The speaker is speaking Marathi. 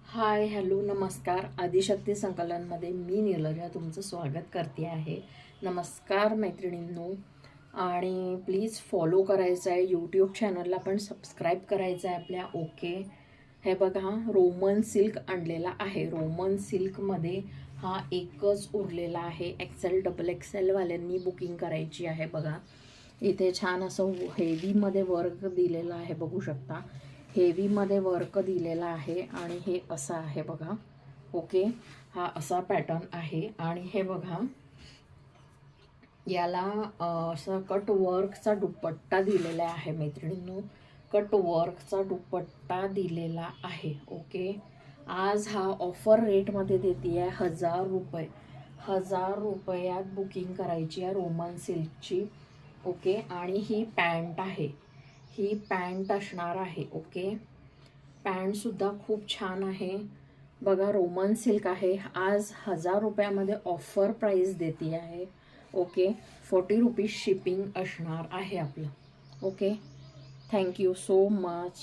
हाय हॅलो नमस्कार. आदिशक्ती संकलनमध्ये मी नीलजा तुमचं स्वागत करते आहे. नमस्कार मैत्रिणींनो, आणि प्लीज फॉलो करायचं आहे. यूट्यूब चॅनलला पण सबस्क्राईब करायचं आहे आपल्या. ओके, हे बघा रोमन सिल्क आणलेला आहे. रोमन सिल्कमध्ये हा एकच उरलेला आहे. एक्सेल डबल एक्सेलवाल्यांनी बुकिंग करायची आहे. बघा इथे छान असं हेवीमध्ये वर्क दिलेलं आहे, बघू शकता. हेवीमध्ये वर्क दिलेला आहे आणि हे असं आहे बघा. ओके, हा असा पॅटर्न आहे. आणि हे बघा याला असं कट वर्कचा दुपट्टा दिलेला आहे मैत्रिणींनो. कट वर्कचा दुपट्टा दिलेला आहे. ओके, आज हा ऑफर रेटमध्ये देते आहे 1000 रुपये. 1000 रुपयात बुकिंग करायची आहे रोमन सिल्कची. ओके, आणि ही पॅन्ट आहे, ही पॅन्ट असणार आहे. ओके, पॅन्टसुद्धा खूप छान आहे बघा. रोमन सिल्क आहे. आज 1000 रुपयामध्ये ऑफर प्राईस देते आहे. ओके, 40 रुपीज शिपिंग असणार आहे आपलं. Okay, thank you so much.